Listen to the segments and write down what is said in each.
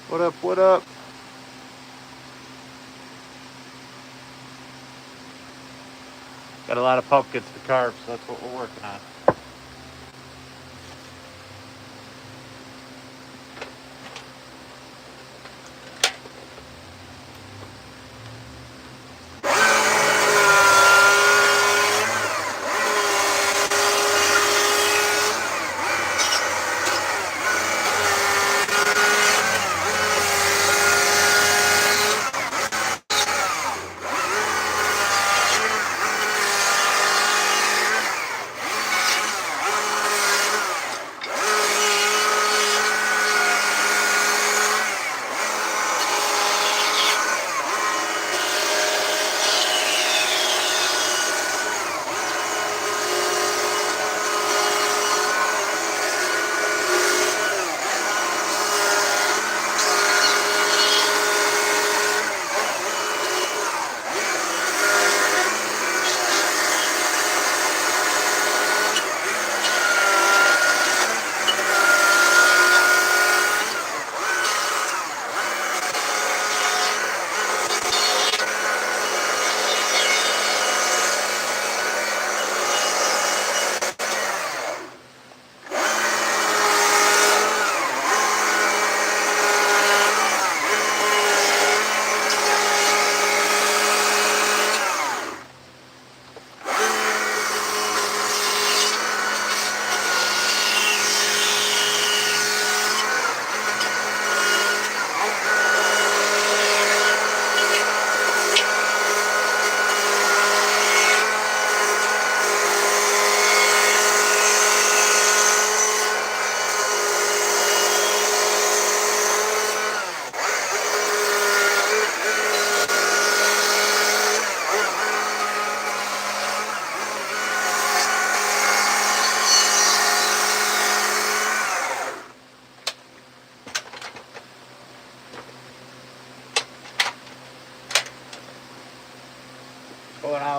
What up, what up? Got a lot of pumpkins to carve, so that's what we're working on.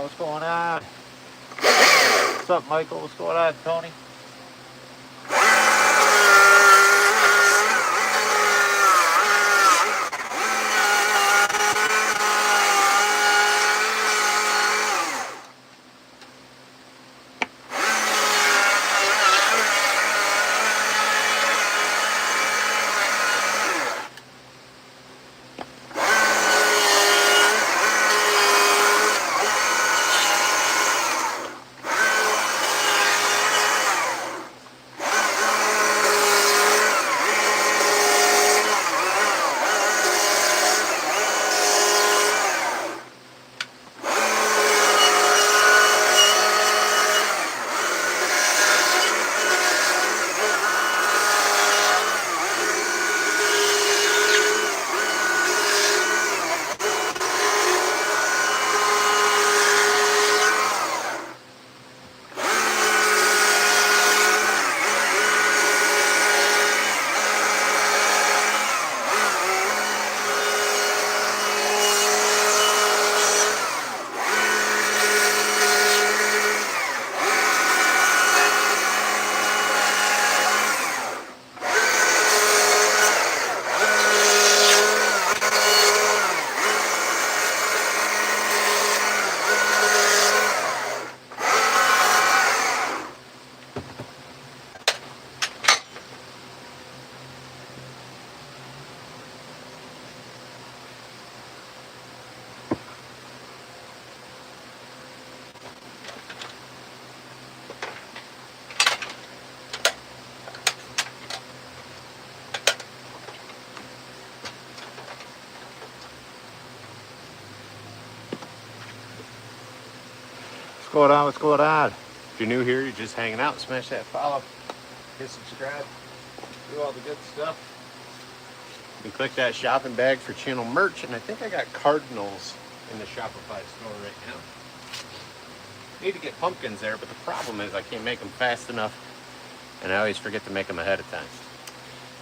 What's going on? What's up, Michael? What's going on, Tony? What's going on? What's going on? If you're new here, you're just hanging out, smash that follow, hit subscribe, do all the good stuff. You can click that shopping bag for channel merch, and I think I got cardinals in the Shopify store right now. Need to get pumpkins there, but the problem is I can't make them fast enough, and I always forget to make them ahead of time.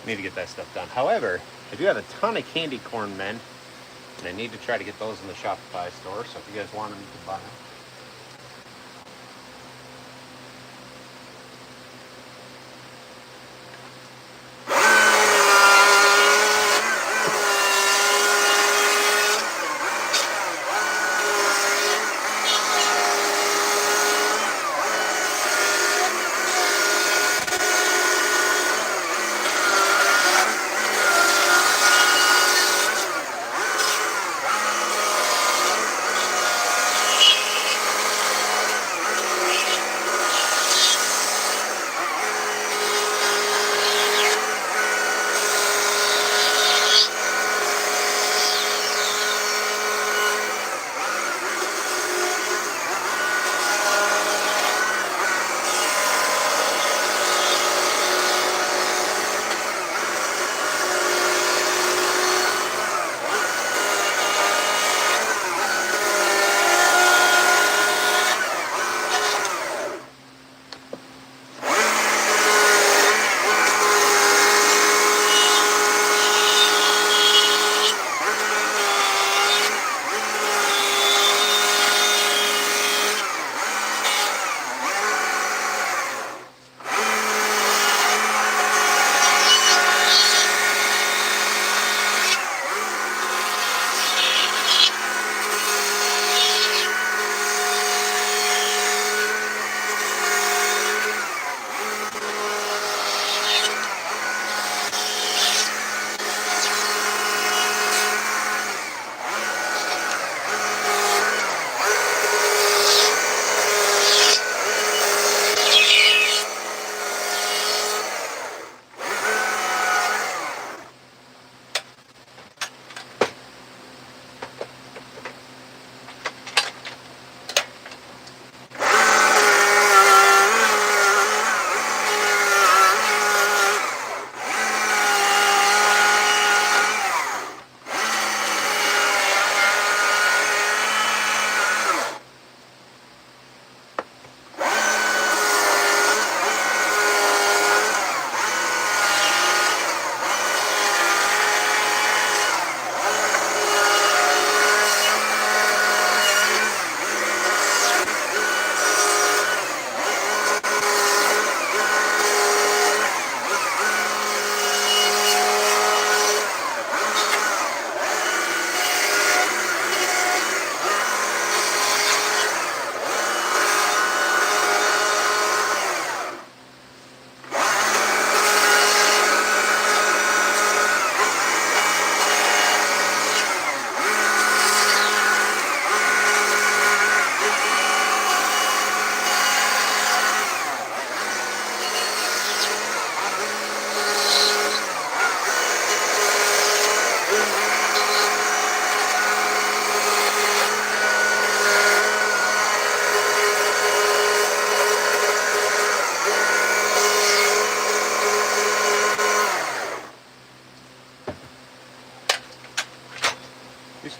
Need to get that stuff done. However, I do have a ton of candy corn men, and I need to try to get those in the Shopify store, so if you guys want them, you can buy them.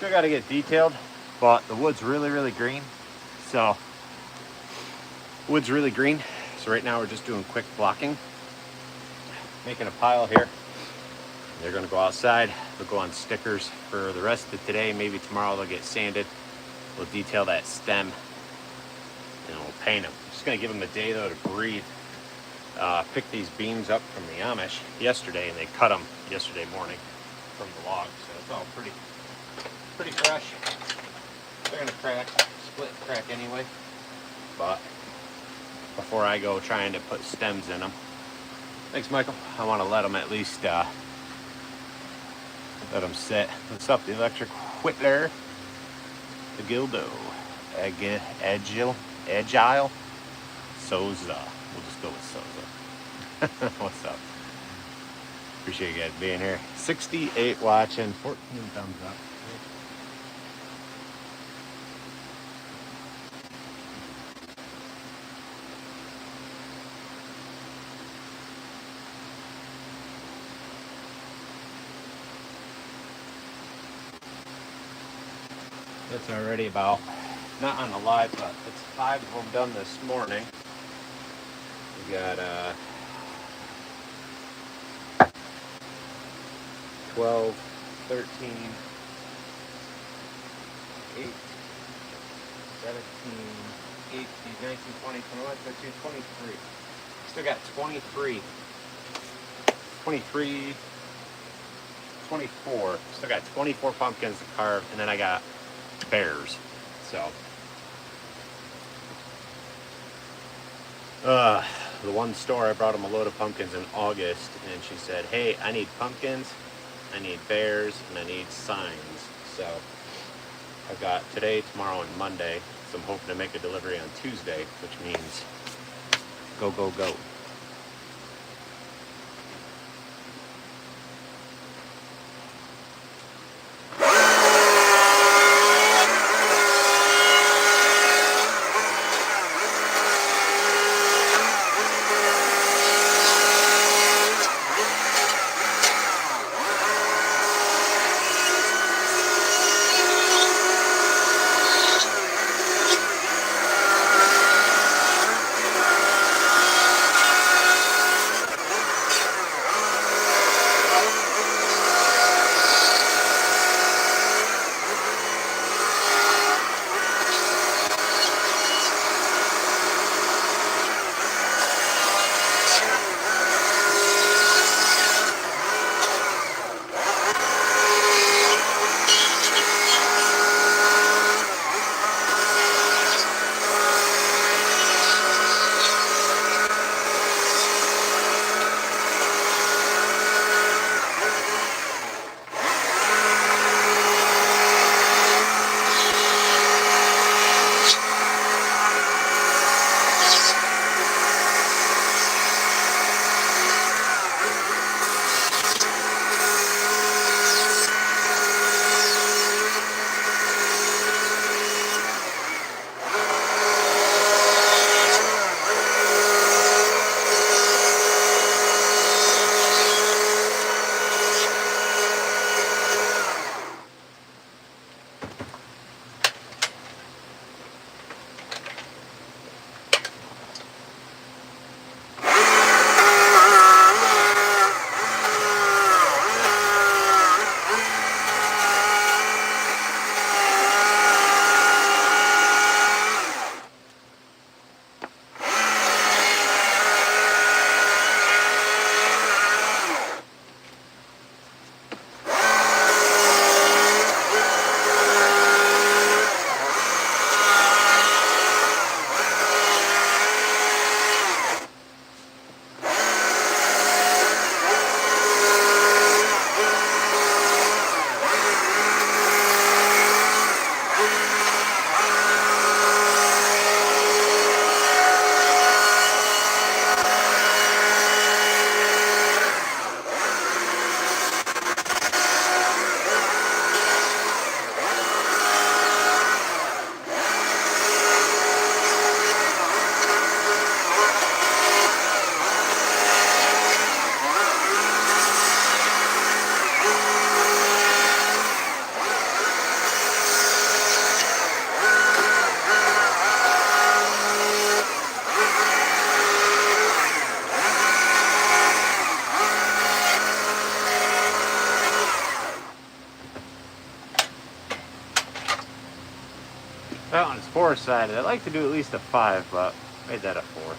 Still got to get detailed, but the wood's really, really green. So, wood's really green. So right now we're just doing quick blocking. Making a pile here. They're gonna go outside. They'll go on stickers for the rest of today. Maybe tomorrow they'll get sanded. We'll detail that stem and we'll paint them. I'm just gonna give them a day though to breathe. Picked these beams up from the Amish yesterday, and they cut them yesterday morning from the log. So it's all pretty fresh. They're gonna crack, split and crack anyway. But before I go trying to put stems in them, thanks, Michael. I want to let them at least let them sit. What's up, the electric whittler? The Gildo, agile, Souza. We'll just go with Souza. What's up? Appreciate you guys being here. 68 watching, 14 thumbs up. It's already about, not on the live, but it's 5 of them done this morning. We got 12, 13, 8, 17, 18, 19, 20, 21, 22, 23. Still got 23, 24. Still got 24 pumpkins to carve, and then I got bears. So the one store, I brought them a load of pumpkins in August, and she said, hey, I need pumpkins, I need bears, and I need signs. So I've got today, tomorrow, and Monday. So I'm hoping to make a delivery on Tuesday, which means go, go, go. 4-sided. I like to do at least a 5, but made that a 4.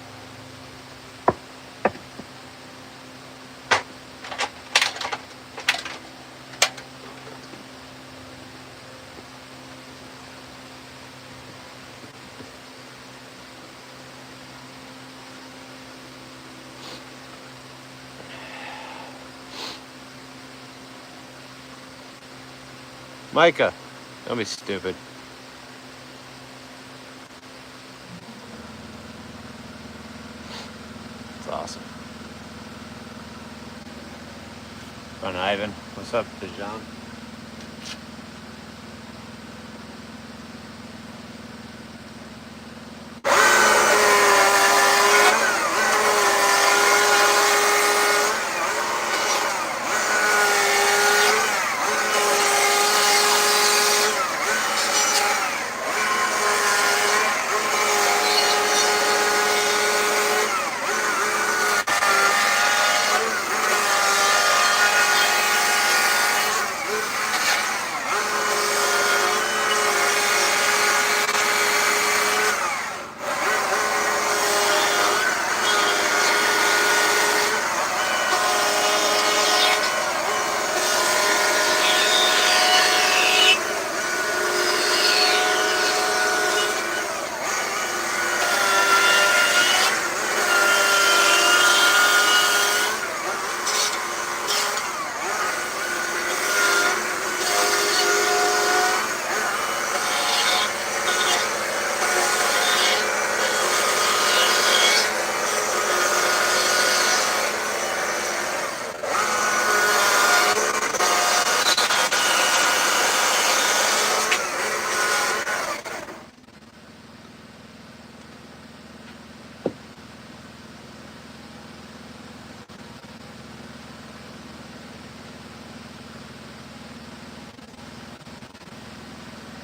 Micah, don't be stupid. That's awesome. Fun, Ivan. What's up, Dijon?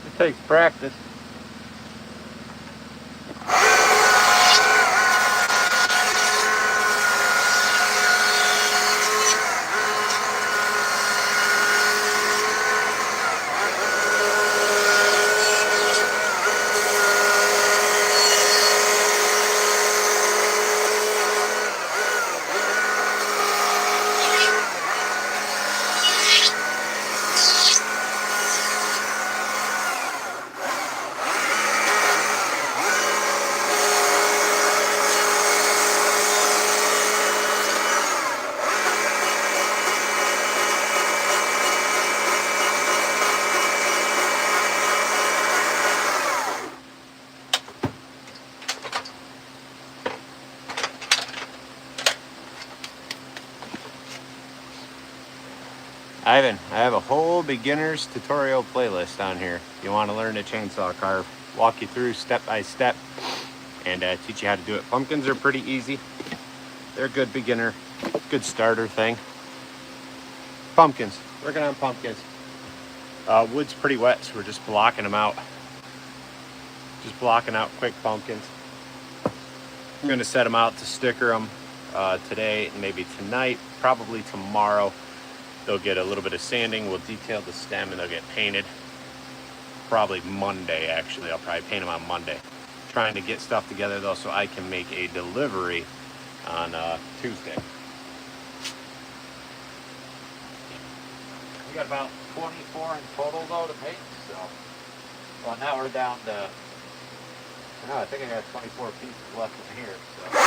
It takes practice. Ivan, I have a whole beginner's tutorial playlist on here. If you want to learn to chainsaw carve, walk you through step by step and teach you how to do it. Pumpkins are pretty easy. They're a good beginner, good starter thing. Pumpkins, working on pumpkins. Wood's pretty wet, so we're just blocking them out. Just blocking out quick pumpkins. I'm gonna set them out to sticker them today and maybe tonight, probably tomorrow. They'll get a little bit of sanding. We'll detail the stem and they'll get painted. Probably Monday, actually. I'll probably paint them on Monday. Trying to get stuff together though so I can make a delivery on Tuesday. We got about 24 in total though to paint, so. Well, now we're down to, no, I think I got 24 pieces left in here, so.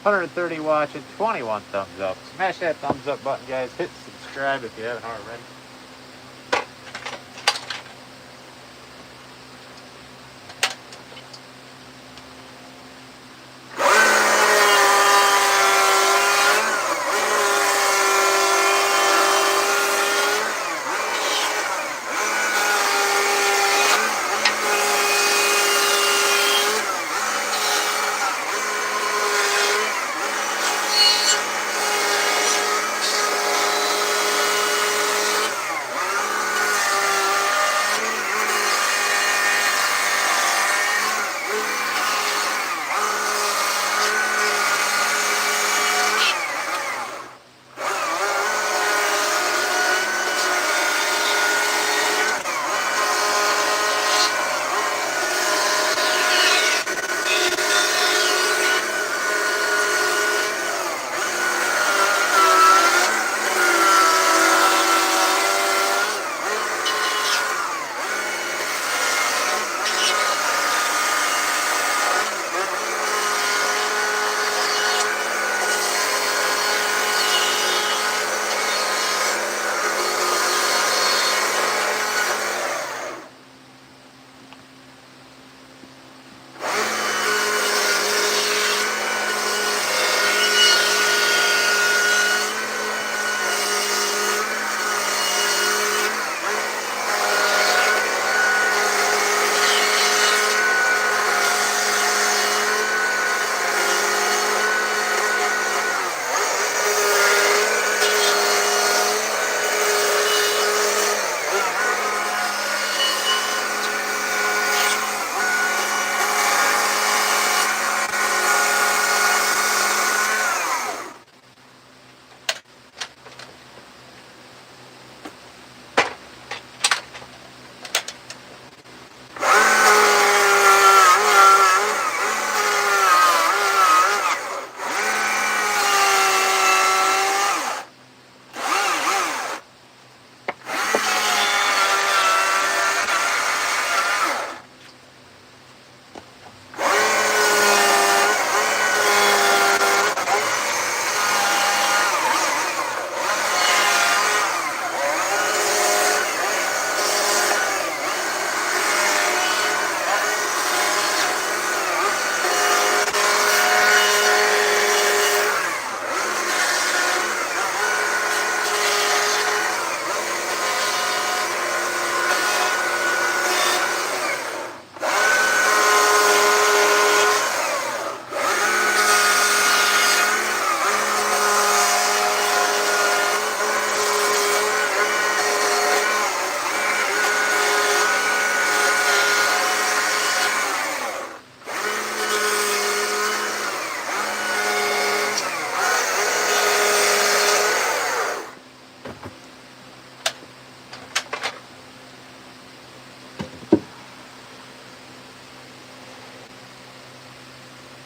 130 watching, 21 thumbs up. Smash that thumbs up button, guys. Hit subscribe if you haven't already.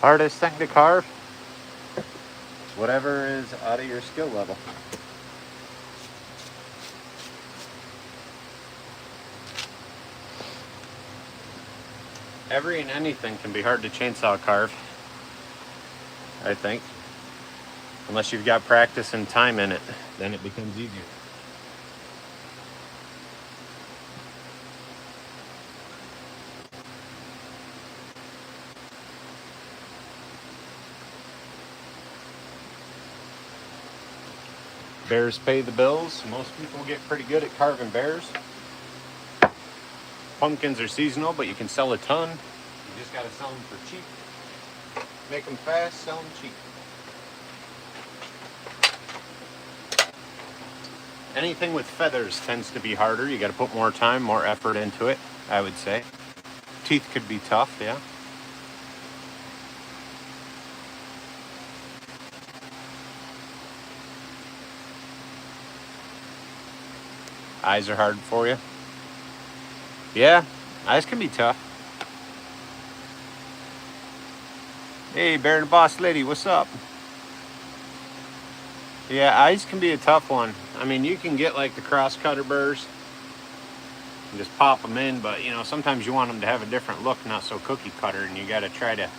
Hardest thing to carve? Whatever is out of your skill level. Every and anything can be hard to chainsaw carve, I think. Unless you've got practice and time in it, then it becomes easier. Bears pay the bills. Most people get pretty good at carving bears. Pumpkins are seasonal, but you can sell a ton. You just gotta sell them for cheap. Make them fast, sell them cheap. Anything with feathers tends to be harder. You gotta put more time, more effort into it, I would say. Teeth could be tough, yeah. Eyes are hard for you. Yeah, eyes can be tough. Hey, Bear and Boss Lady, what's up? Yeah, eyes can be a tough one. I mean, you can get like the cross-cutter burrs and just pop them in, but you know, sometimes you want them to have a different look, not so cookie cutter, and you got to try to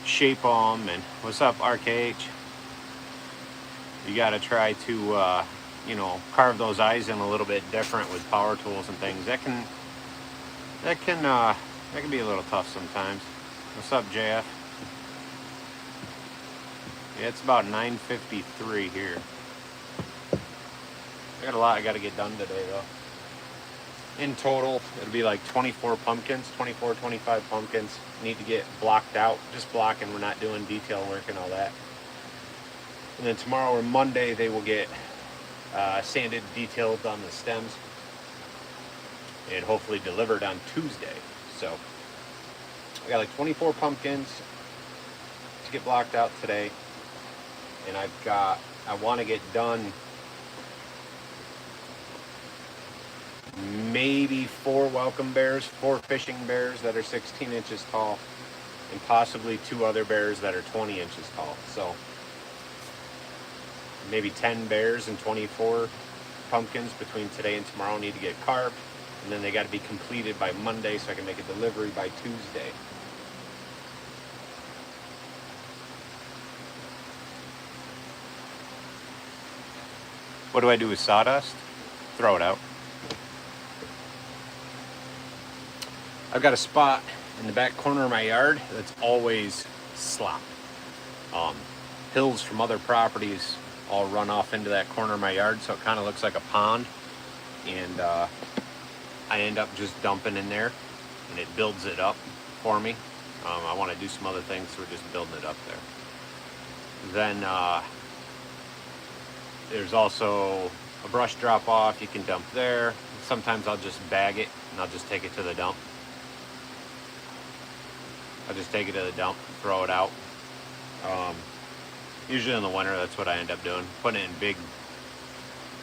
shape them. And what's up, RKH? You got to try to, you know, carve those eyes in a little bit different with power tools and things. That can be a little tough sometimes. What's up, JF? Yeah, it's about 9:53 here. I got a lot I got to get done today, though. In total, it'll be like 24 pumpkins, 24, 25 pumpkins need to get blocked out. Just blocking, we're not doing detail work and all that. And then tomorrow or Monday, they will get sanded, detailed on the stems, and hopefully delivered on Tuesday. So I got like 24 pumpkins to get blocked out today. And I want to get done maybe 4 welcome bears, 4 fishing bears that are 16 inches tall, and possibly 2 other bears that are 20 inches tall. So maybe 10 bears and 24 pumpkins between today and tomorrow need to get carved, and then they got to be completed by Monday so I can make a delivery by Tuesday. What do I do with sawdust? Throw it out. I've got a spot in the back corner of my yard that's always slop. Hills from other properties all run off into that corner of my yard, so it kind of looks like a pond. And I end up just dumping in there, and it builds it up for me. I want to do some other things, so we're just building it up there. Then there's also a brush drop off you can dump there. Sometimes I'll just bag it and I'll just take it to the dump. I'll just take it to the dump, throw it out. Usually in the winter, that's what I end up doing. Putting it in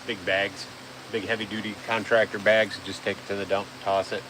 big bags, big heavy duty contractor bags, just take it to the dump, toss it.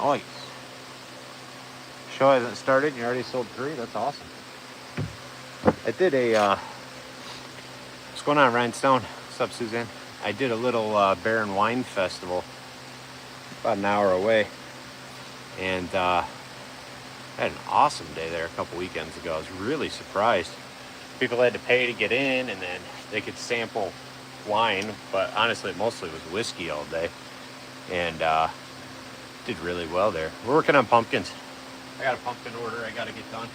Nice. Show hasn't started. You already sold 3. That's awesome. I did a. What's going on, Rhinestone? What's up, Suzanne? I did a little beer and wine festival about an hour away, and I had an awesome day there a couple weekends ago. I was really surprised. People had to pay to get in, and then they could sample wine, but honestly, mostly it was whiskey all day, and did really well there. We're working on pumpkins. I got a pumpkin order I got to get done.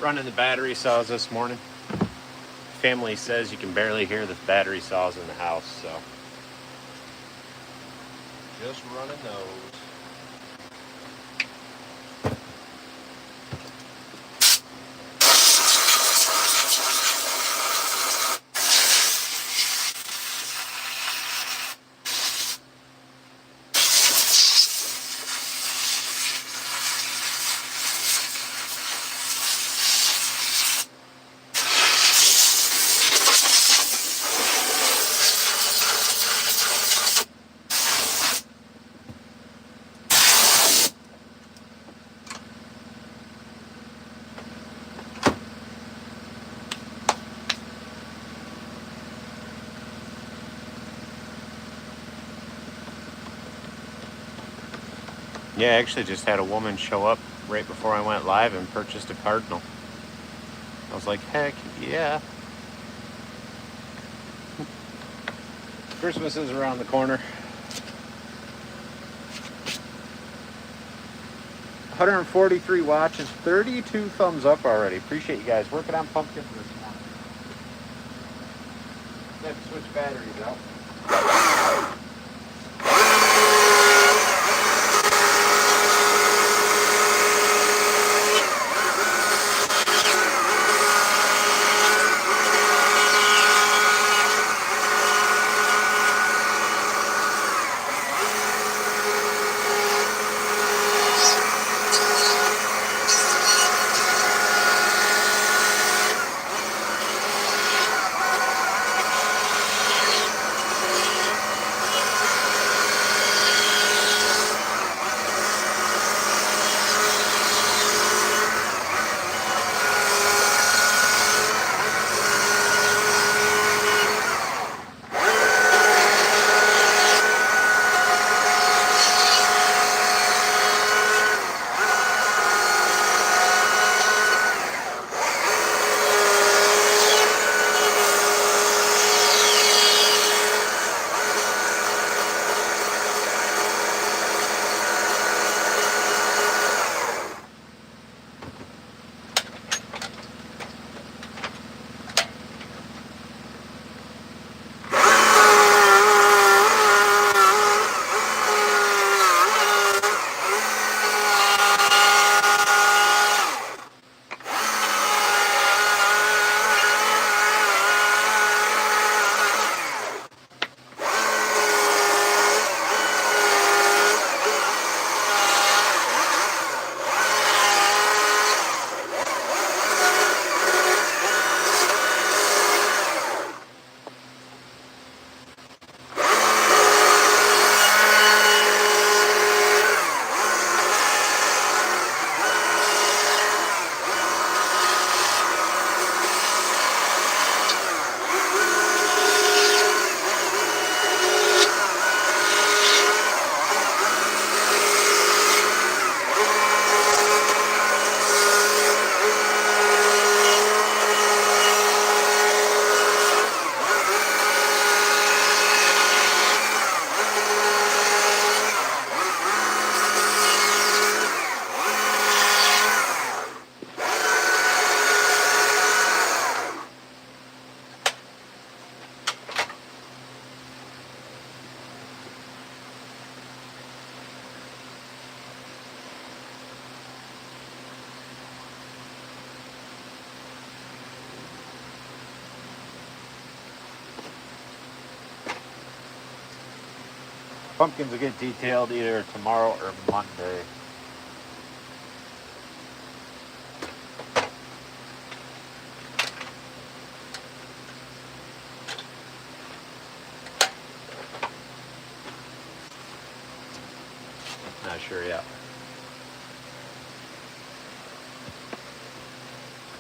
Running the battery saws this morning. Family says you can barely hear the battery saws in the house, so just running those. Yeah, I actually just had a woman show up right before I went live and purchased a cardinal. I was like, heck yeah. Christmas is around the corner. 143 watches, 32 thumbs up already. Appreciate you guys working on pumpkins this morning. Have to switch batteries out. Pumpkins will get detailed either tomorrow or Monday. Not sure yet.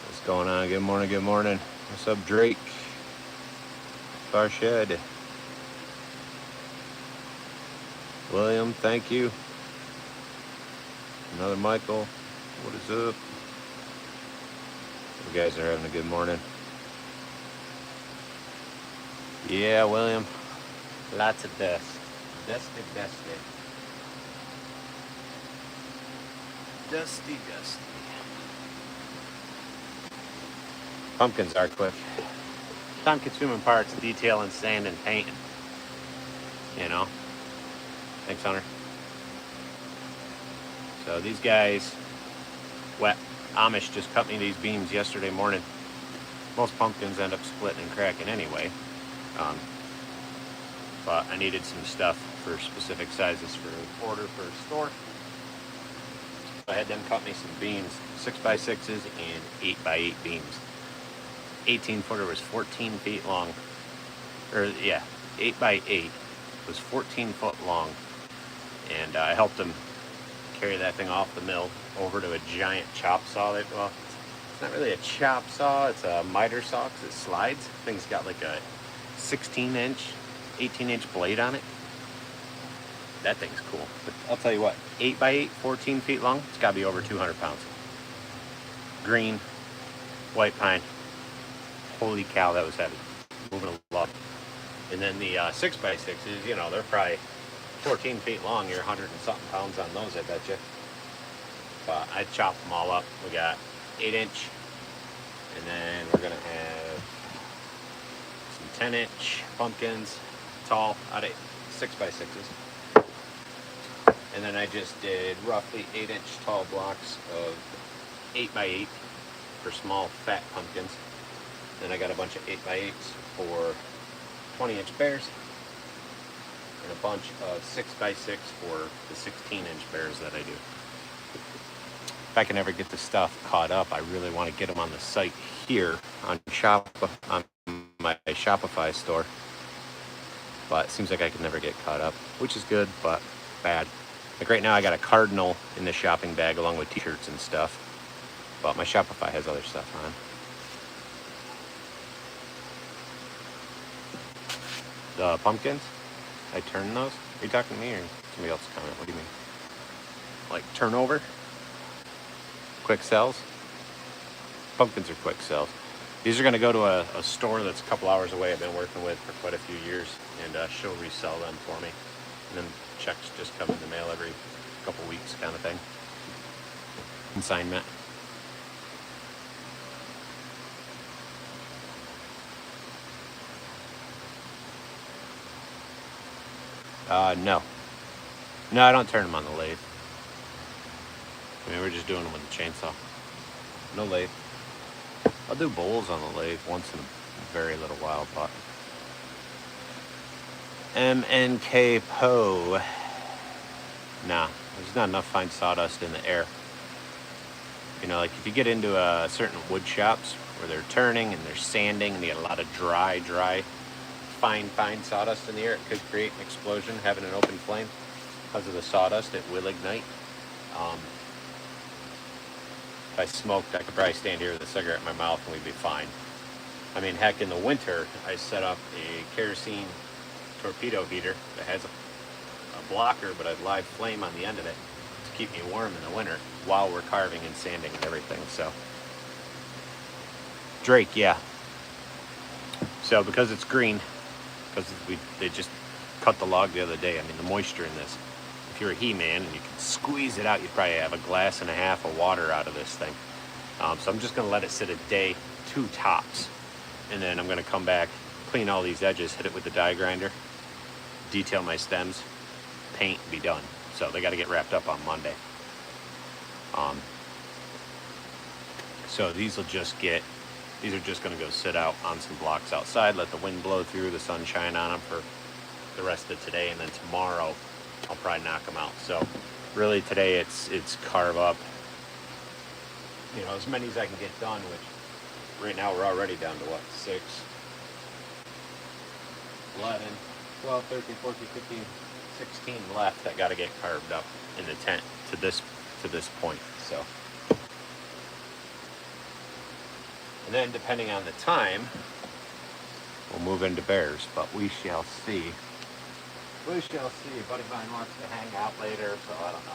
What's going on? Good morning, good morning. What's up, Drake? Far shed. William, thank you. Another Michael. What is up? You guys are having a good morning. Yeah, William. Lots of dust. Dusty, dusty. Dusty, dusty. Pumpkins are quick. Time-consuming parts, detailing, sand, and painting. You know? Thanks, Hunter. So these guys, Amish just cut me these beams yesterday morning. Most pumpkins end up splitting and cracking anyway. But I needed some stuff for specific sizes for an order for a store. So I had them cut me some beams, 6x6s and 8x8 beams. 18-footer was 14 feet long. 8x8 was 14 foot long. And I helped them carry that thing off the mill over to a giant chop saw. Well, it's not really a chop saw, it's a miter saw because it slides. The thing's got like a 16-inch, 18-inch blade on it. that thing's cool. But I'll tell you what, 8x8, 14 feet long, it's got to be over 200 pounds. Green, white pine. Holy cow, that was heavy. Moving a lot. And then the 6x6s, you know, they're probably 14 feet long. You're 100 and something pounds on those, I bet you. But I chopped them all up. We got 8-inch, and then we're gonna have some 10-inch pumpkins, tall, out of 6x6s. And then I just did roughly 8-inch tall blocks of 8x8 for small fat pumpkins. Then I got a bunch of 8x8s for 20-inch bears, and a bunch of 6x6 for the 16-inch bears that I do. If I can ever get the stuff caught up, I really want to get them on the site here on my Shopify store. But it seems like I can never get caught up, which is good, but bad. Like right now I got a cardinal in the shopping bag along with t-shirts and stuff. But my Shopify has other stuff on. The pumpkins, I turn those. Are you talking to me or somebody else comment? What do you mean? Like turnover? Quick sells? Pumpkins are quick sells. These are going to go to a store that's a couple hours away I've been working with for quite a few years, and she'll resell them for me. And then checks just come in the mail every couple weeks kind of thing. Consignment. No. No, I don't turn them on the lathe. I mean, we're just doing them with the chainsaw. No lathe. I'll do bowls on the lathe once in a very little while, but... MNK Poe. Nah, there's not enough fine sawdust in the air. You know, like if you get into certain wood shops where they're turning and they're sanding and they get a lot of dry, fine sawdust in the air, it could create an explosion, having an open flame. Because of the sawdust, it will ignite. If I smoked, I could probably stand here with a cigarette in my mouth and we'd be fine. I mean, heck, in the winter, I set up a kerosene torpedo heater that has a blocker, but a live flame on the end of it to keep me warm in the winter while we're carving and sanding and everything. So, Drake, yeah. So because it's green, because they just cut the log the other day. I mean, the moisture in this. If you're a he-man and you can squeeze it out, you'd probably have a glass and a half of water out of this thing. So I'm just going to let it sit a day, 2 tops. And then I'm going to come back, clean all these edges, hit it with the die grinder, detail my stems, paint, be done. So they got to get wrapped up on Monday. So these are just going to go sit out on some blocks outside, let the wind blow through, the sunshine on them for the rest of today, and then tomorrow I'll probably knock them out. So really today it's carve up, you know, as many as I can get done, which right now we're already down to what, 6, 11, 12, 13, 14, 15, 16 left that got to get carved up in the tent to this point. So, and then depending on the time, we'll move into bears, but we shall see. We shall see. A buddy of mine wants to hang out later, so I don't know.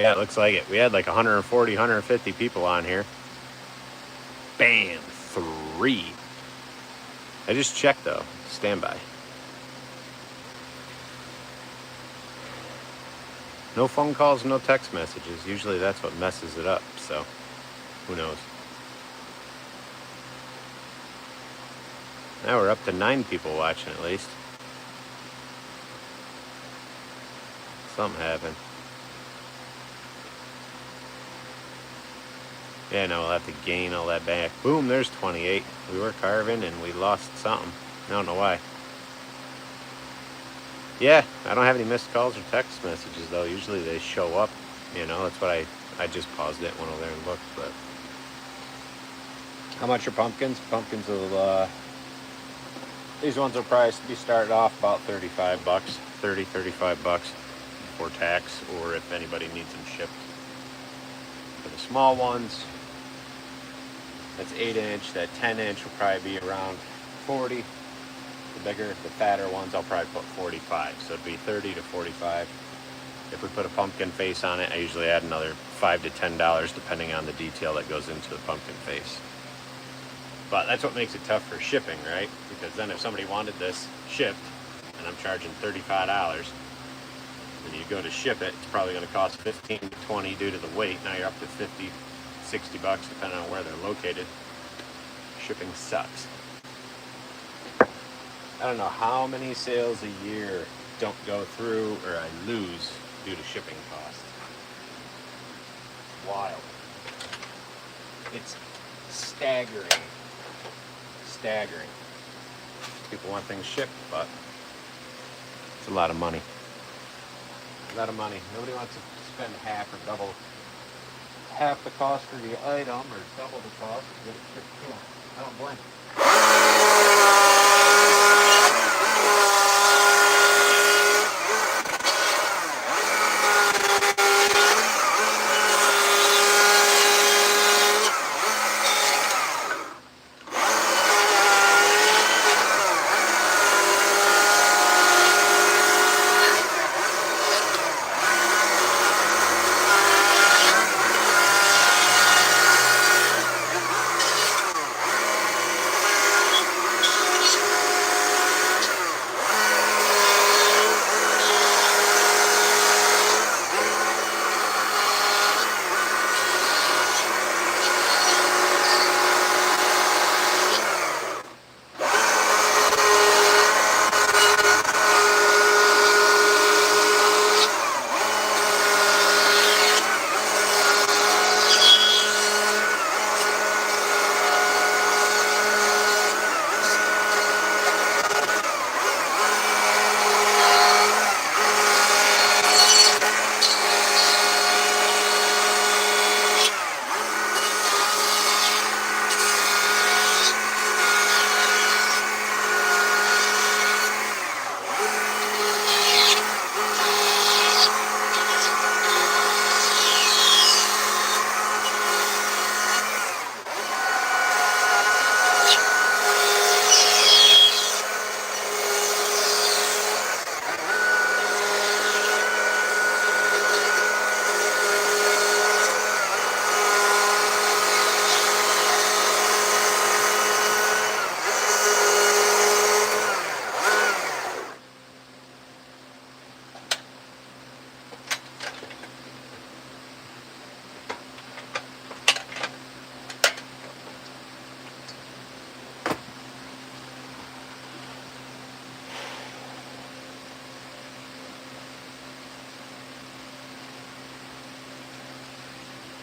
Yeah, it looks like it. We had like 140, 150 people on here. Bam, 3. I just checked though. Stand by. No phone calls, no text messages. Usually that's what messes it up, so who knows. Now we're up to 9 people watching at least. Something happened. Yeah, now we'll have to gain all that back. Boom, there's 28. We were carving and we lost something. I don't know why. Yeah, I don't have any missed calls or text messages though. Usually they show up, you know, that's what I just paused it, went over there and looked, but. How much are pumpkins? Pumpkins will, these ones will probably be started off about 35 bucks, 30, 35 bucks before tax, or if anybody needs them shipped. For the small ones, that's 8-inch, that 10-inch will probably be around 40. The bigger, the fatter ones, I'll probably put 45. So it'd be 30 to 45. If we put a pumpkin face on it, I usually add another $5 to $10 depending on the detail that goes into the pumpkin face. But that's what makes it tough for shipping, right? Because then if somebody wanted this shipped, and I'm charging $35, and you go to ship it, it's probably going to cost 15 to 20 due to the weight. Now you're up to 50, 60 bucks depending on where they're located. Shipping sucks. I don't know how many sales a year don't go through or I lose due to shipping costs. Wild. It's staggering. Staggering. People want things shipped, but it's a lot of money. A lot of money. Nobody wants to spend half or double half the cost for the item or double the cost to get it shipped to them. I don't blame them.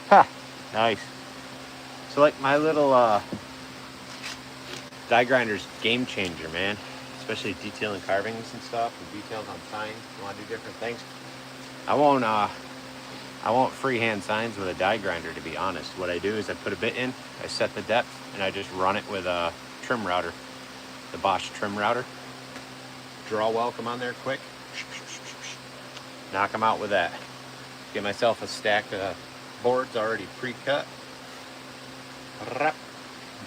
Ha! Nice. So like my little die grinder's game changer, man. Especially detailing carvings and stuff and details on signs. You want to do different things. I won't freehand signs with a die grinder, to be honest. What I do is I put a bit in, I set the depth, and I just run it with a trim router. The Bosch trim router. Draw welcome on there quick. Knock them out with that. Get myself a stack of boards already pre-cut.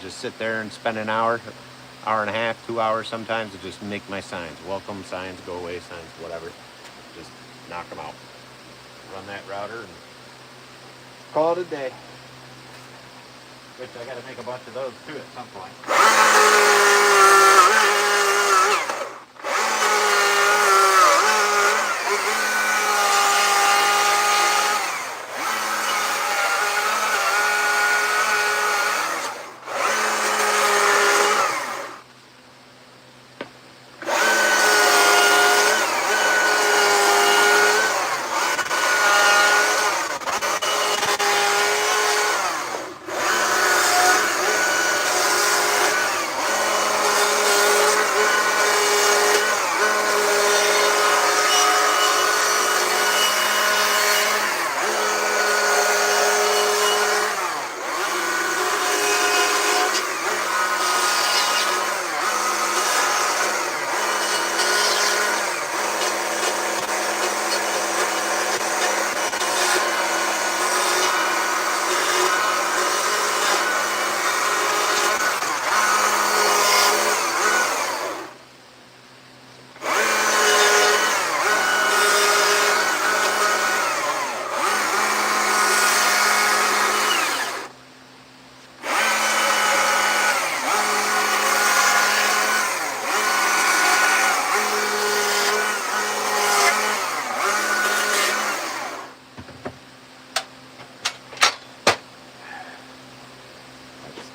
Just sit there and spend an hour, hour and a half, 2 hours sometimes to just make my signs. Welcome signs, go away signs, whatever. Just knock them out. Run that router and Call it a day. Which I gotta make a bunch of those too at some point.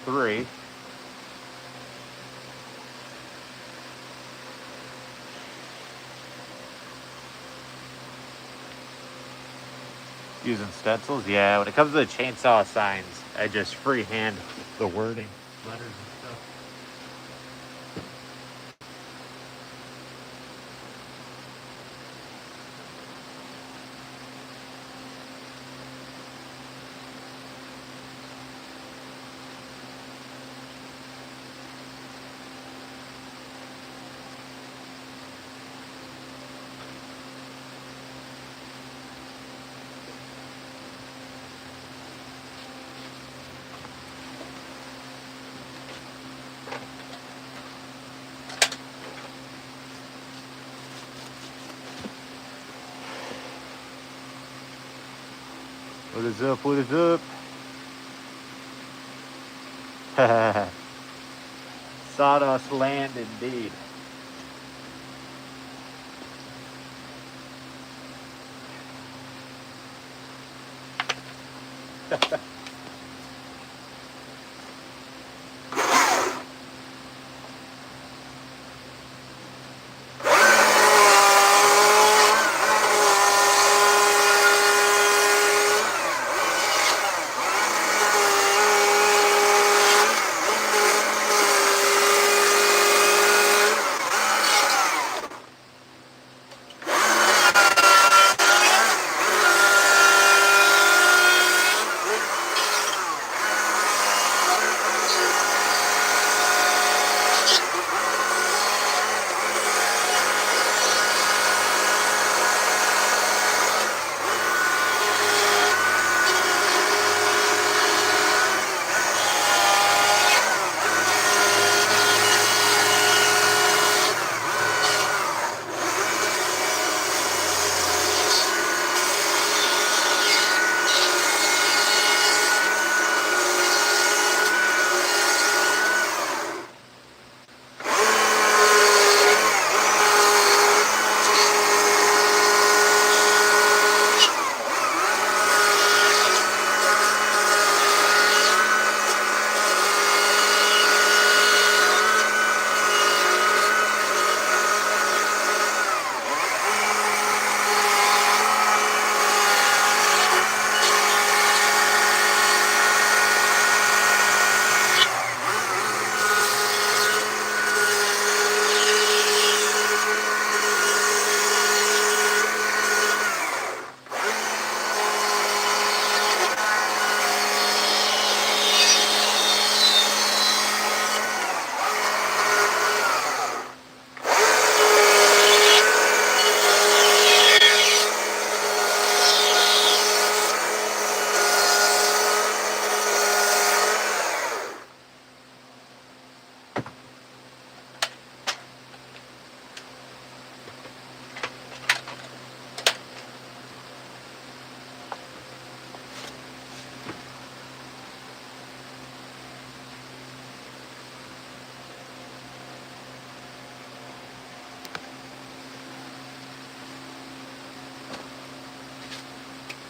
Three. Using stencils? Yeah, when it comes to the chainsaw signs, I just freehand the wording, letters and stuff. What is up? What is up? Sawdust land indeed.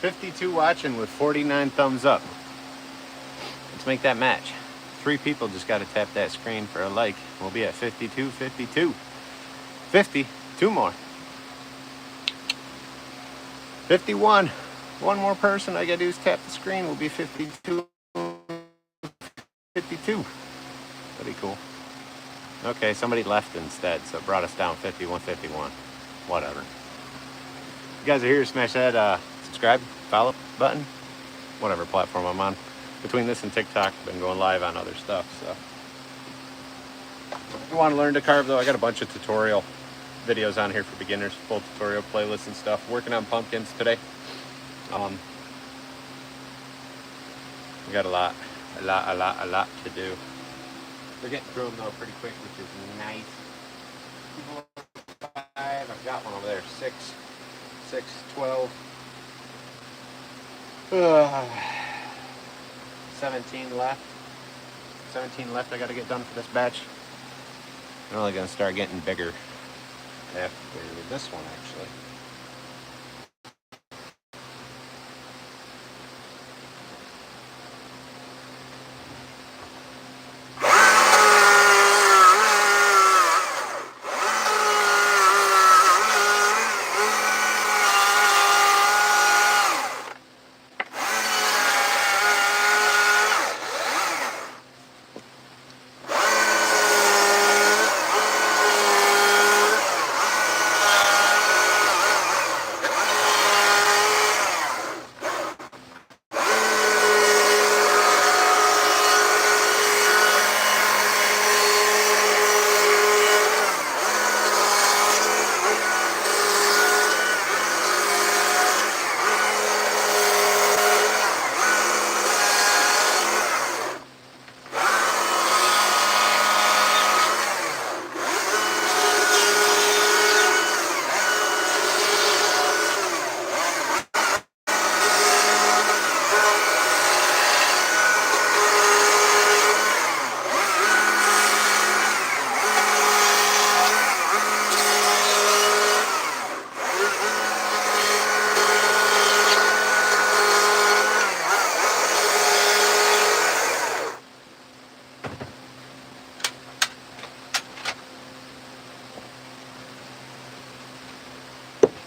52 watching with 49 thumbs up. Let's make that match. 3 people just got to tap that screen for a like. We'll be at 52, 52. 50, 2 more. 51. One more person I got to do is tap the screen. We'll be 52, 52. That'd be cool. Okay, somebody left instead, so it brought us down 51, 51. Whatever. You guys are here, smash that subscribe, follow button, whatever platform I'm on. Between this and TikTok, I've been going live on other stuff, so. If you want to learn to carve, though, I got a bunch of tutorial videos on here for beginners, full tutorial playlists and stuff. Working on pumpkins today. We got a lot to do. We're getting through them, though, pretty quick, which is nice. 5, I've got one over there, 6, 12. 17 left. 17 left I got to get done for this batch. I'm only going to start getting bigger after this one, actually.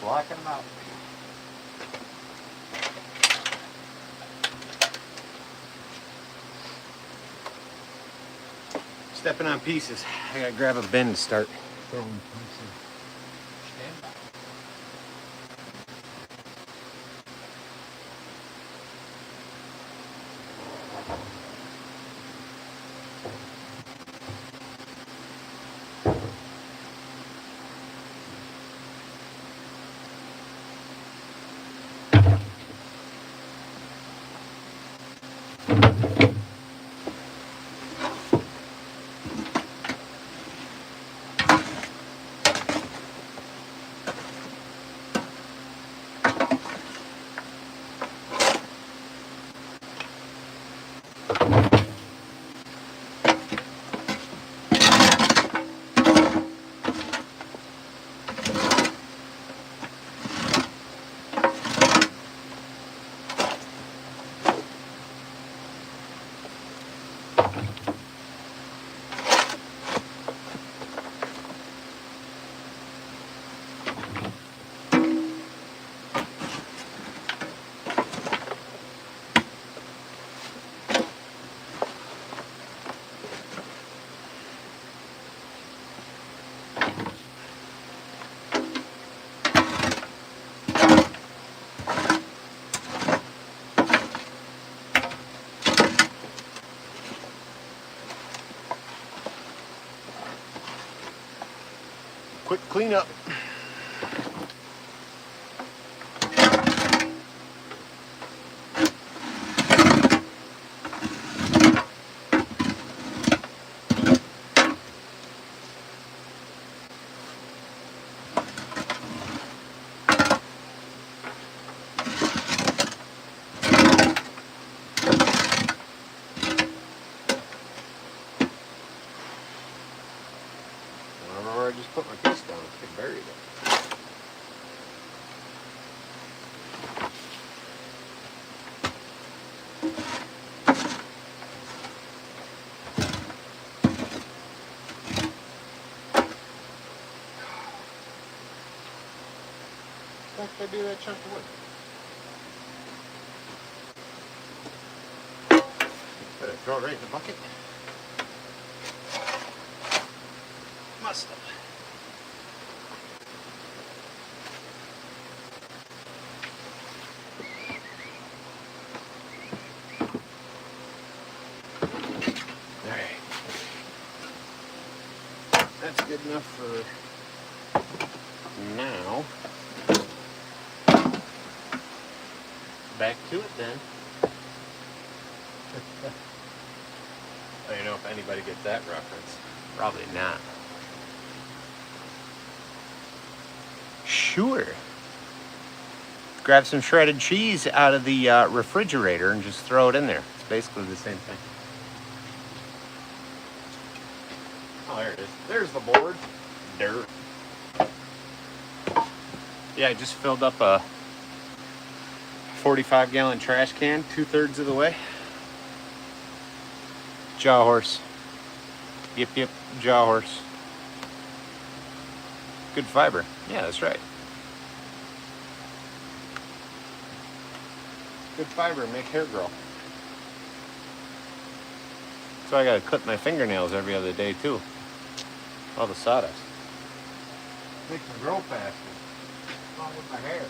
Blocking them out. Stepping on pieces. I gotta grab a bin to start throwing pieces. Stand by. Quick cleanup. I just put my piece down, it's buried it. What the heck did I do that chunk of wood? Better throw it right in the bucket. Must have. Alright. That's good enough for now. Back to it then. I don't know if anybody gets that reference. Probably not. Sure. Grab some shredded cheese out of the refrigerator and just throw it in there. It's basically the same thing. Oh, there it is. There's the board. Dirt. Yeah, I just filled up a 45-gallon trash can, 2/3 of the way. Jaw horse. Yip, yip, jaw horse. Good fiber. Yeah, that's right. Good fiber, make hair grow. So I gotta clip my fingernails every other day too. All the sawdust. Makes them grow faster. Along with my hair.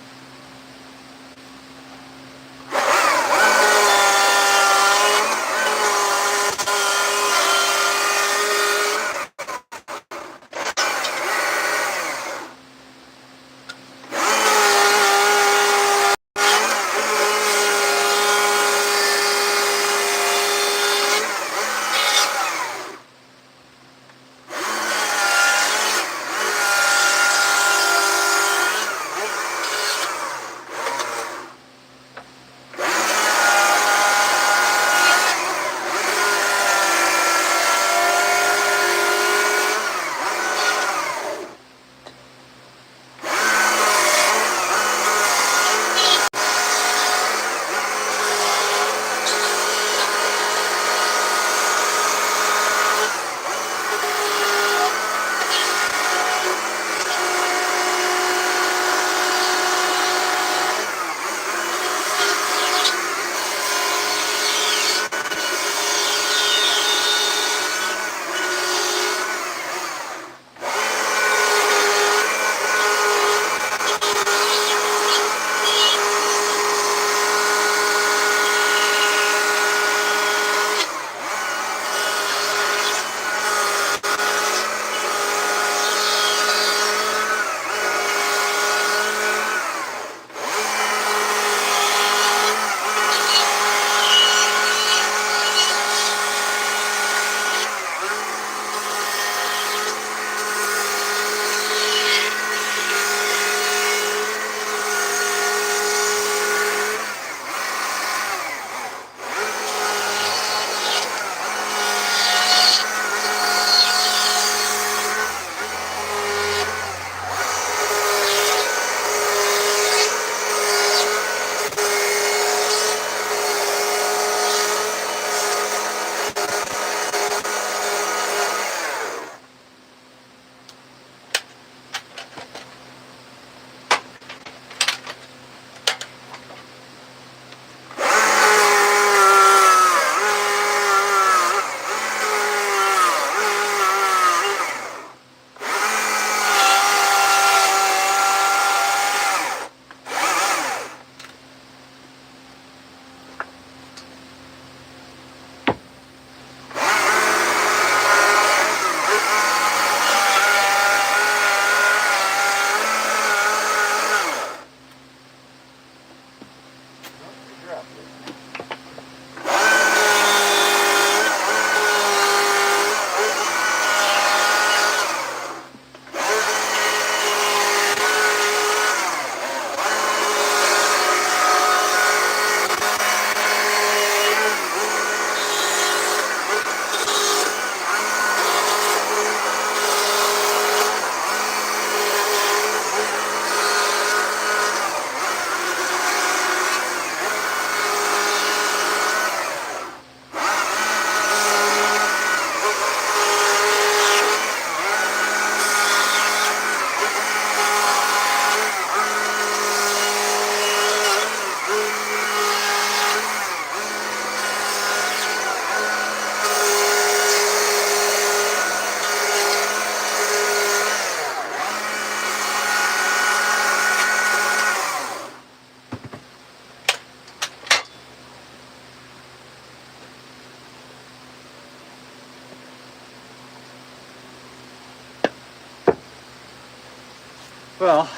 Well,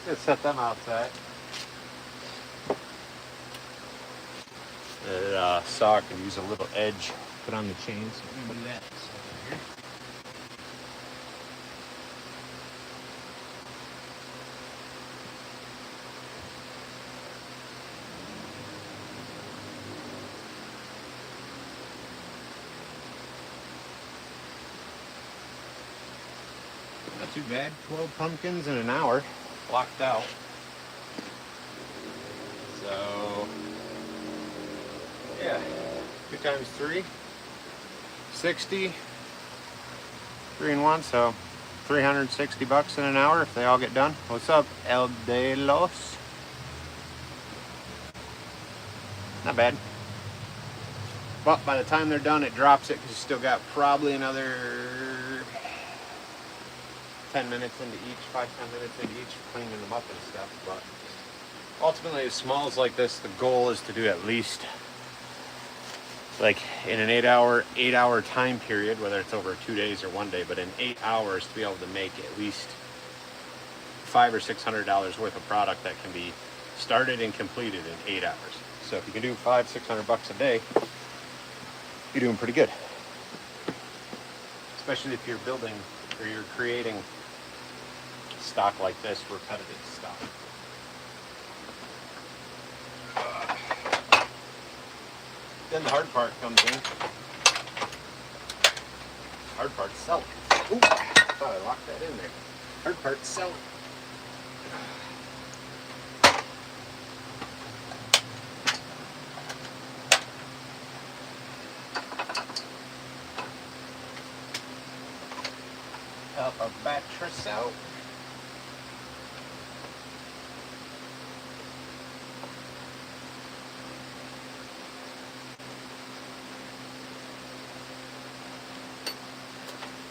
let's set them outside. The saw can use a little edge put on the chain, so we can do that. Here. Not too bad. 12 pumpkins in an hour, blocked out. So, yeah, 2 times 3, 60, 3 and 1, so $360 in an hour if they all get done. What's up, El De Los? Not bad. But by the time they're done, it drops it because you still got probably another 10 minutes into each, 5-10 minutes into each, cleaning them up and stuff. But ultimately, as small as like this, the goal is to do at least, like in an 8-hour time period, whether it's over 2 days or 1 day, but in 8 hours to be able to make at least $500 or $600 worth of product that can be started and completed in 8 hours. So if you can do $500-600 a day, you're doing pretty good. Especially if you're building or you're creating stock like this, repetitive stock. Then the hard part comes in. Hard part's selling. Ooh, I thought I locked that in there. Hard part's selling. Help our batteries out.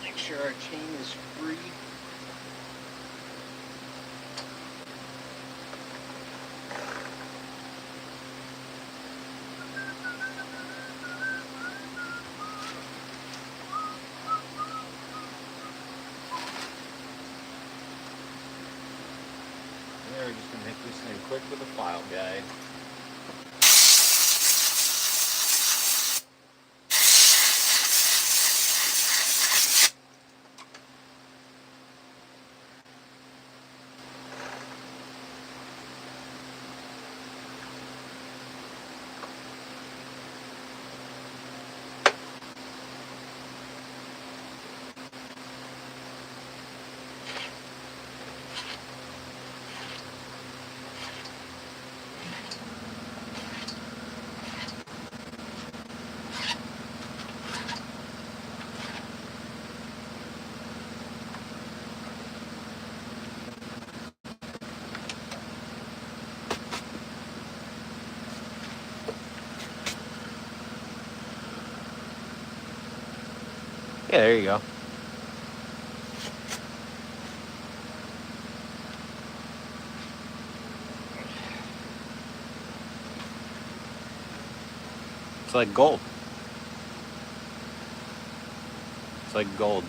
Make sure our chain is free. We're just going to hit this thing quick with a file guide. Yeah, there you go. It's like gold. It's like gold.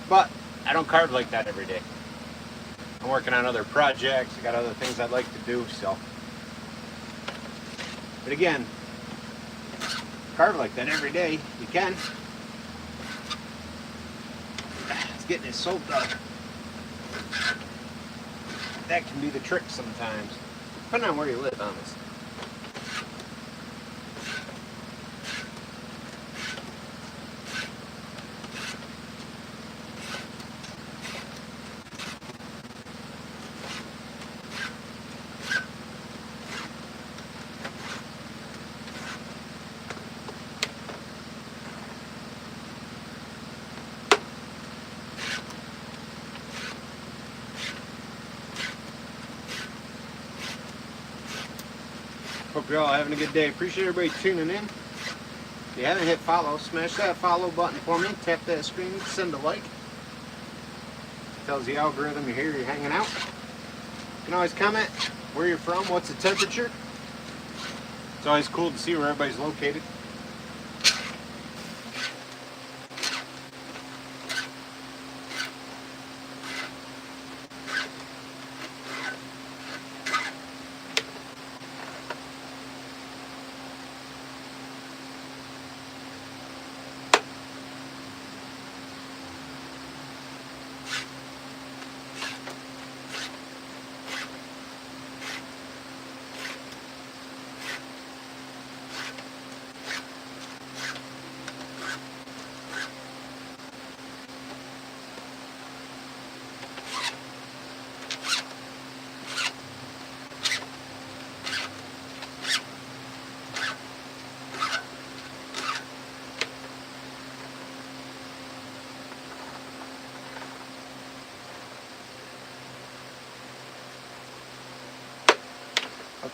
But I don't carve like that every day. I'm working on other projects. I got other things I'd like to do, so. But again, carve like that every day. You can. It's getting it soaked up. That can be the trick sometimes, depending on where you live, honestly. Hope you're all having a good day. Appreciate everybody tuning in. If you haven't hit follow, smash that follow button for me. Tap that screen, send a like. Tells the algorithm you're here, you're hanging out. You can always comment where you're from, what's the temperature. It's always cool to see where everybody's located.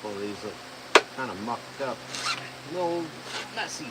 couple of these look kind of mucked up. No, messy.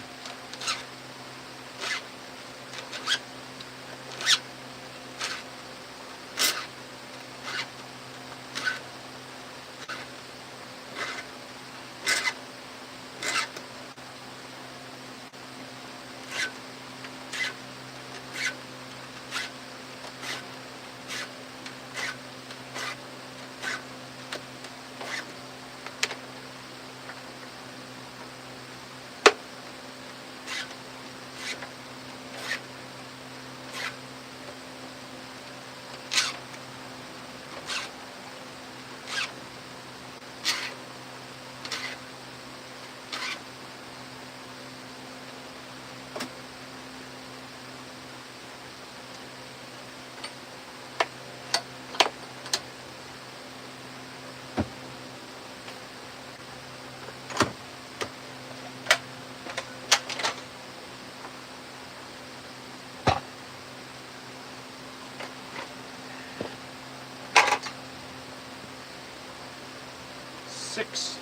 Six,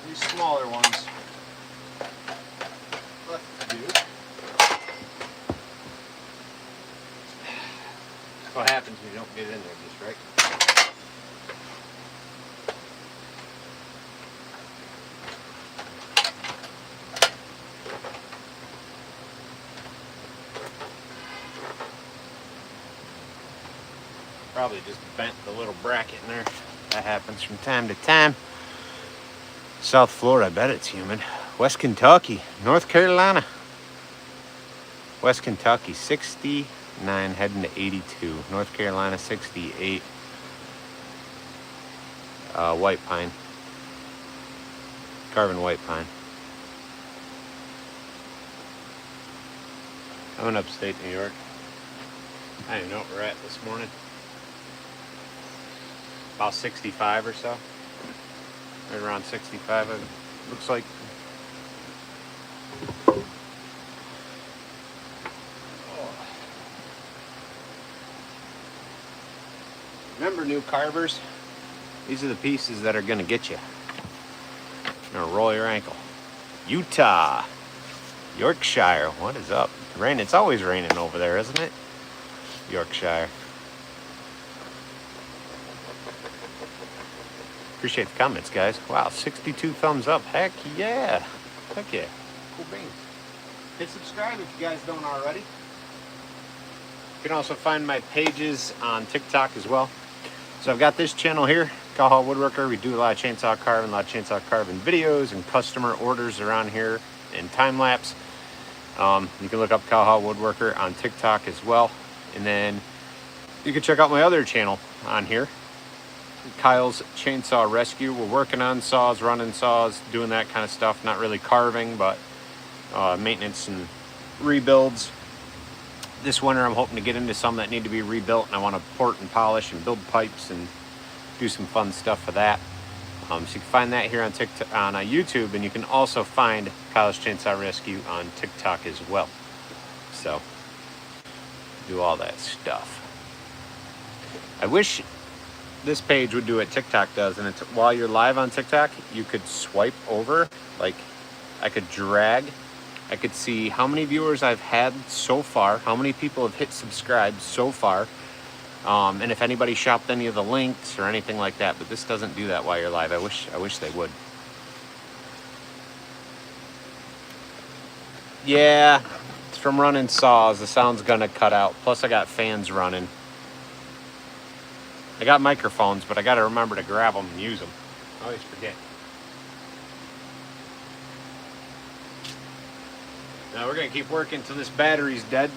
these smaller ones left to do. What happens when you don't get in there just right? Probably just bent the little bracket in there. That happens from time to time. South Florida, I bet it's humid. West Kentucky, North Carolina. West Kentucky, 69 heading to 82. North Carolina, 68. White pine. Carving white pine. I'm in upstate New York. I don't even know what we're at this morning. About 65 or so. Right around 65, it looks like. Remember, new carvers, these are the pieces that are gonna get you. You're gonna roll your ankle. Utah, Yorkshire, what is up? Rain, it's always raining over there, isn't it? Yorkshire. Appreciate the comments, guys. Wow, 62 thumbs up. Heck yeah. Heck yeah. Cool beans. Hit subscribe if you guys don't already. You can also find my pages on TikTok as well. So I've got this channel here, Kylehallwoodworker. We do a lot of chainsaw carving, videos and customer orders around here in time lapse. You can look up Kylehallwoodworker on TikTok as well. And then you can check out my other channel on here, Kyle's Chainsaw Rescue. We're working on saws, running saws, doing that kind of stuff. Not really carving, but maintenance and rebuilds. This winter I'm hoping to get into some that need to be rebuilt, and I want to port and polish and build pipes and do some fun stuff for that. So you can find that here on TikTok, on YouTube, and you can also find Kyle's Chainsaw Rescue on TikTok as well. So do all that stuff. I wish this page would do what TikTok does, and it's while you're live on TikTok, you could swipe over, like I could drag, I could see how many viewers I've had so far, how many people have hit subscribe so far, and if anybody shopped any of the links or anything like that. But this doesn't do that while you're live. I wish they would. Yeah, it's from running saws. The sound's gonna cut out. Plus I got fans running. I got microphones, but I got to remember to grab them and use them. I always forget. Now we're going to keep working until this battery's dead.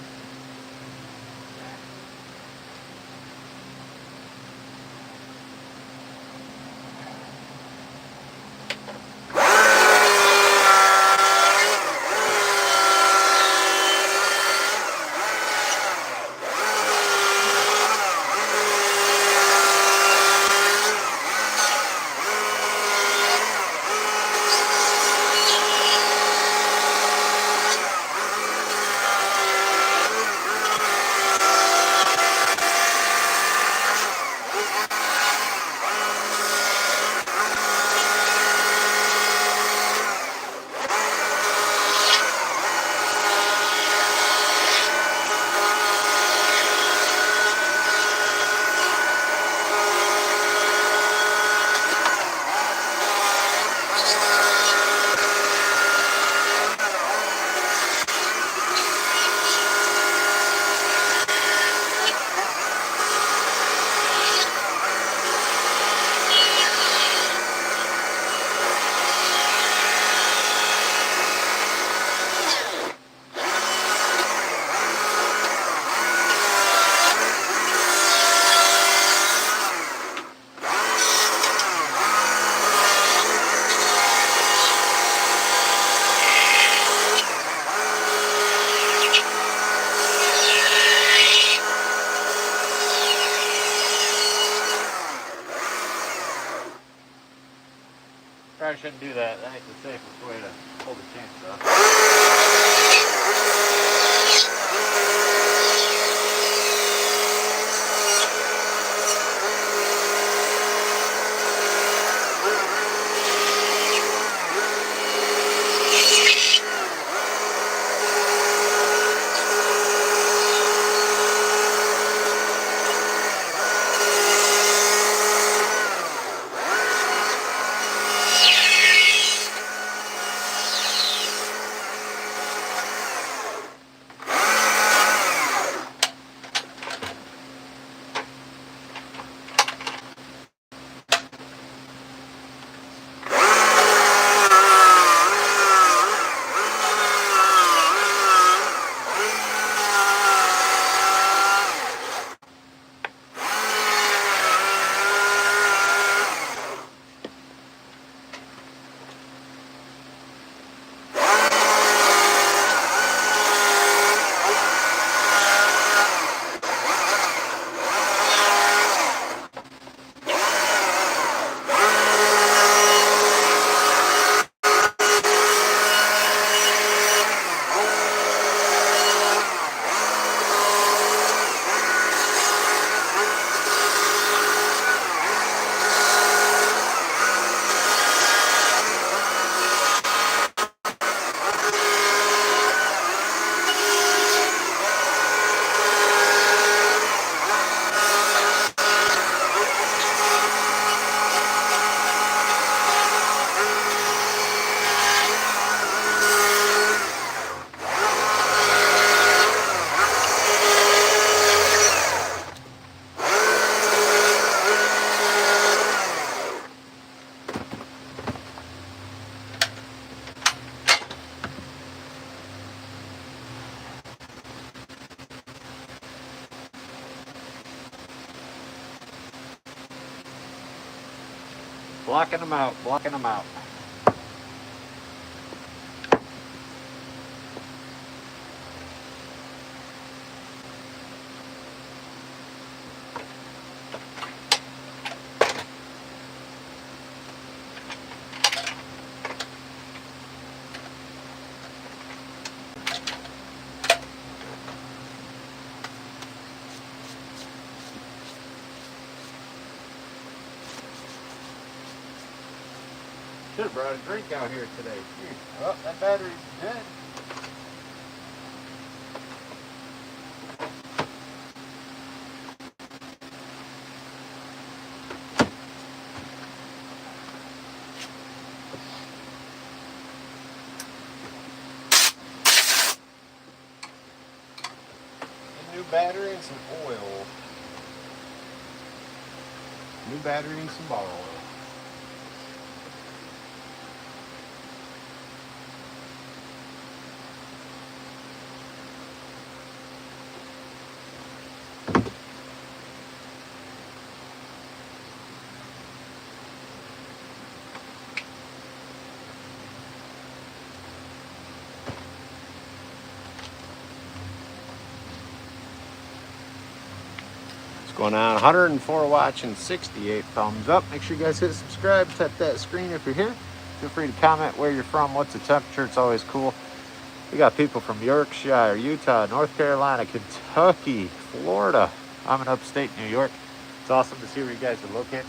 do that. That ain't the safest way to hold the chainsaw. Blocking them out, blocking them out. Should have brought a drink out here today. Oh, that battery's dead. A new battery and some oil. New battery and some bar oil. Going on 104 watching, 68 thumbs up. Make sure you guys hit subscribe, tap that screen if you're here. Feel free to comment where you're from, what's the temperature. It's always cool. We got people from Yorkshire, Utah, North Carolina, Kentucky, Florida. I'm in upstate New York. It's awesome to see where you guys are located.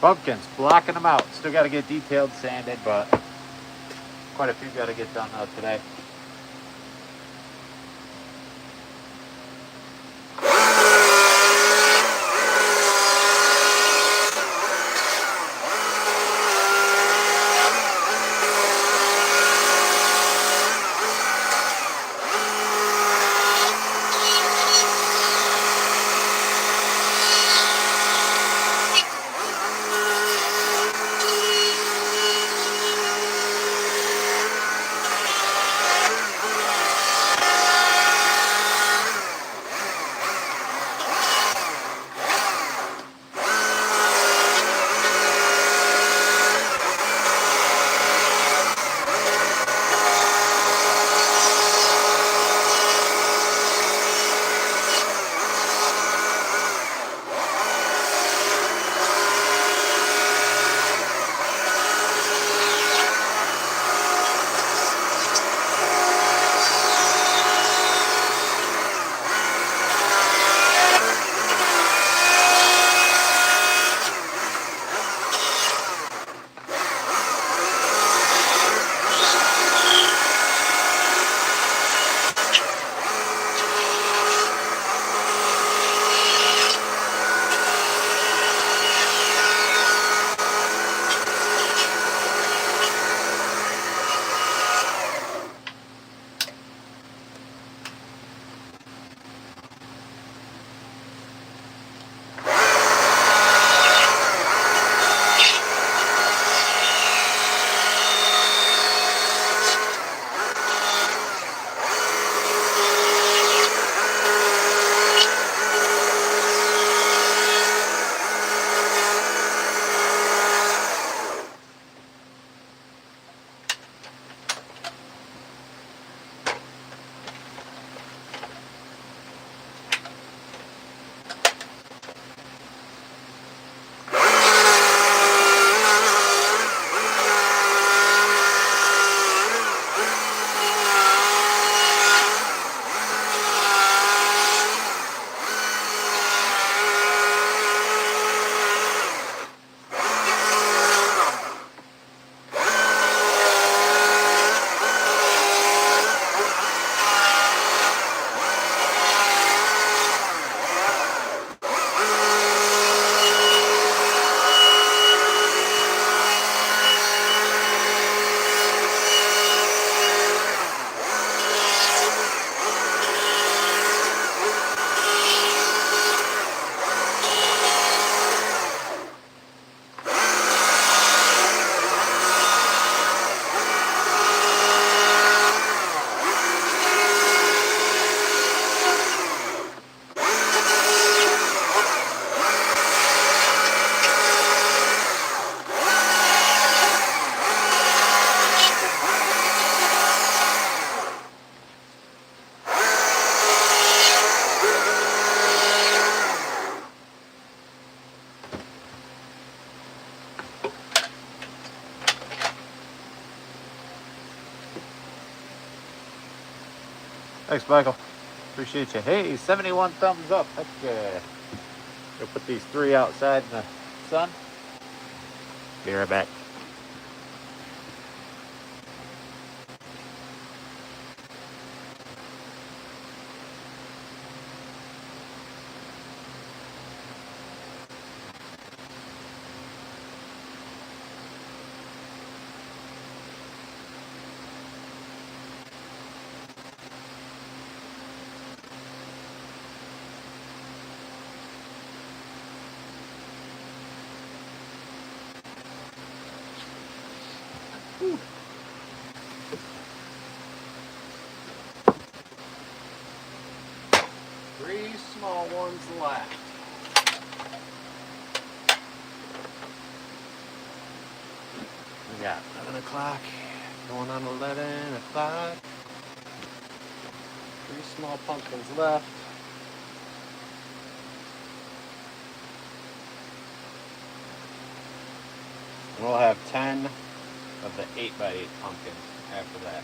Pumpkins, blocking them out. Still got to get detailed, sanded, but quite a few got to get done today. Thanks, Michael. Appreciate you. Hey, 71 thumbs up. Heck yeah. Go put these 3 outside in the sun. Be right back. Whew. 3 small ones left. We got 11 o'clock, going on 11 o'clock. 3 small pumpkins left. We'll have 10 of the 8x8 pumpkins after that.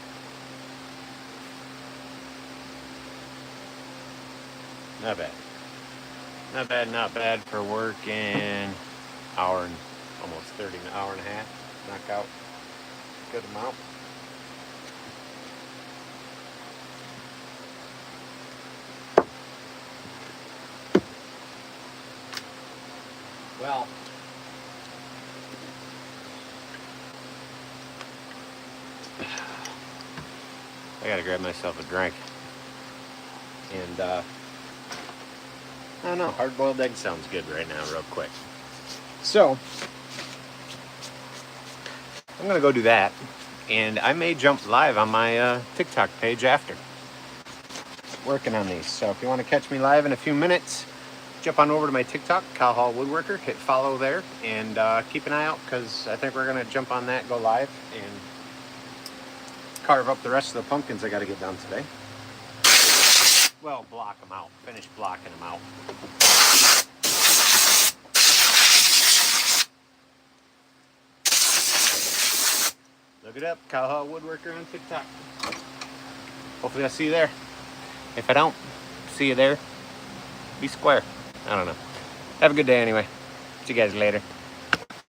Not bad. Not bad, not bad for working hour and almost 30, an hour and a half. Knock out a good amount. Well, I gotta grab myself a drink. And I don't know, hard-boiled egg sounds good right now, real quick. So I'm gonna go do that, and I may jump live on my TikTok page after. Working on these, so if you want to catch me live in a few minutes, jump on over to my TikTok, Kylehallwoodworker, hit follow there, and keep an eye out, because I think we're gonna jump on that, go live, and carve up the rest of the pumpkins I got to get done today. Well, block them out. Finish blocking them out. Look it up, Kylehallwoodworker on TikTok. Hopefully I'll see you there. If I don't see you there, be square. I don't know. Have a good day anyway. See you guys later.